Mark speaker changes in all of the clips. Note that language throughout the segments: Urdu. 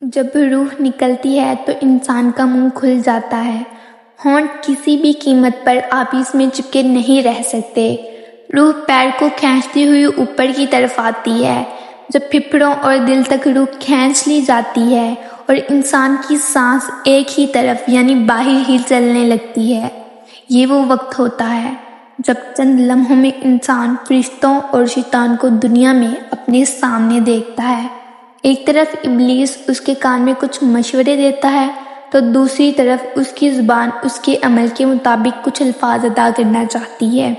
Speaker 1: جب روح نکلتی ہے تو انسان کا منہ کھل جاتا ہے۔ ہونٹ کسی بھی قیمت پر آپس میں چپکے نہیں رہ سکتے۔ روح پیر کو کھینچتی ہوئی اوپر کی طرف آتی ہے۔ جب پھیپھڑوں اور دل تک روح کھینچ لی جاتی ہے اور انسان کی سانس ایک ہی طرف یعنی باہر ہی چلنے لگتی ہے، یہ وہ وقت ہوتا ہے جب چند لمحوں میں انسان فرشتوں اور شیطان کو دنیا میں اپنے سامنے دیکھتا ہے۔ ایک طرف ابلیس اس کے کان میں کچھ مشورے دیتا ہے تو دوسری طرف اس کی زبان اس کے عمل کے مطابق کچھ الفاظ ادا کرنا چاہتی ہے۔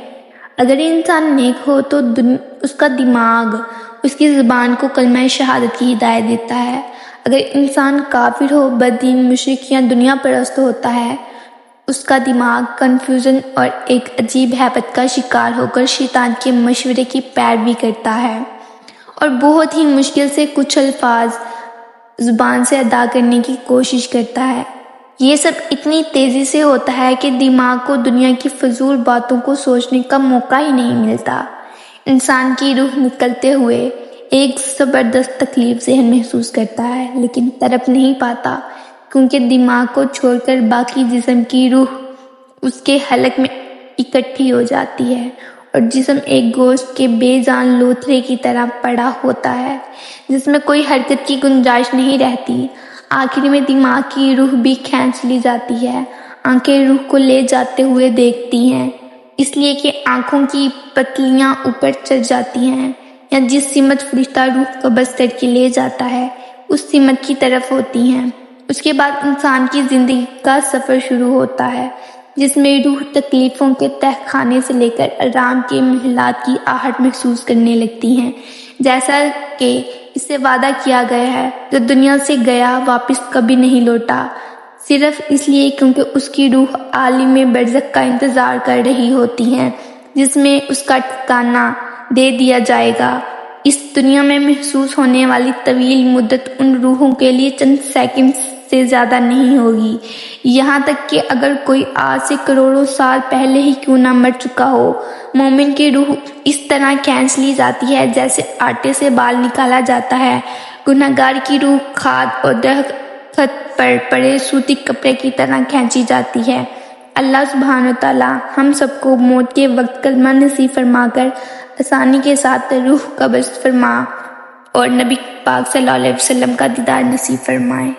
Speaker 1: اگر انسان نیک ہو تو اس کا دماغ اس کی زبان کو کلمہ شہادت کی ہدایت دیتا ہے۔ اگر انسان کافر ہو، بددین، مشرک یا دنیا پرست ہوتا ہے، اس کا دماغ کنفیوژن اور ایک عجیب ہیبت کا شکار ہو کر شیطان کے مشورے کی پیروی کرتا ہے اور بہت ہی مشکل سے کچھ الفاظ زبان سے ادا کرنے کی کوشش کرتا ہے۔ یہ سب اتنی تیزی سے ہوتا ہے کہ دماغ کو دنیا کی فضول باتوں کو سوچنے کا موقع ہی نہیں ملتا۔ انسان کی روح نکلتے ہوئے ایک زبردست تکلیف ذہن محسوس کرتا ہے، لیکن تڑپ نہیں پاتا کیونکہ دماغ کو چھوڑ کر باقی جسم کی روح اس کے حلق میں اکٹھی ہو جاتی ہے اور جسم ایک گوشت کے بے جان لوتھڑے کی طرح پڑا ہوتا ہے جس میں کوئی حرکت کی گنجائش نہیں رہتی۔ آخر میں دماغ کی روح بھی کھینچ لی جاتی ہے۔ آنکھیں روح کو لے جاتے ہوئے دیکھتی ہیں، اس لیے کہ آنکھوں کی پتلیاں اوپر چڑھ جاتی ہیں یا جس سمت فرشتہ روح قبض کر کے لے جاتا ہے اس سمت کی طرف ہوتی ہیں۔ اس کے بعد انسان کی زندگی کا سفر شروع ہوتا ہے جس میں روح تکلیفوں کے تہہ خانے سے لے کر آرام کے محلات کی آہٹ محسوس کرنے لگتی ہیں، جیسا کہ اس سے وعدہ کیا گیا ہے۔ جو دنیا سے گیا واپس کبھی نہیں لوٹا، صرف اس لیے کیونکہ اس کی روح عالم برزخ کا انتظار کر رہی ہوتی ہے جس میں اس کا ٹھکانہ دے دیا جائے گا۔ اس دنیا میں محسوس ہونے والی طویل مدت ان روحوں کے لیے چند سیکنڈ سے زیادہ نہیں ہوگی، یہاں تک کہ اگر کوئی آج سے کروڑوں سال پہلے ہی کیوں نہ مر چکا ہو، مومن کی روح اس طرح کھینچ لی جاتی ہے جیسے آٹے سے بال نکالا جاتا ہے۔ گنہگار کی روح کھاد اور درخت پر پڑے سوتی کپڑے کی طرح کھینچی جاتی ہے۔ اللہ سبحانہ وتعالی ہم سب کو موت کے وقت کلمہ نصیب فرما کر آسانی کے ساتھ روح قبض فرما اور نبی پاک صلی اللہ علیہ وسلم کا دیدار نصیب فرمائے۔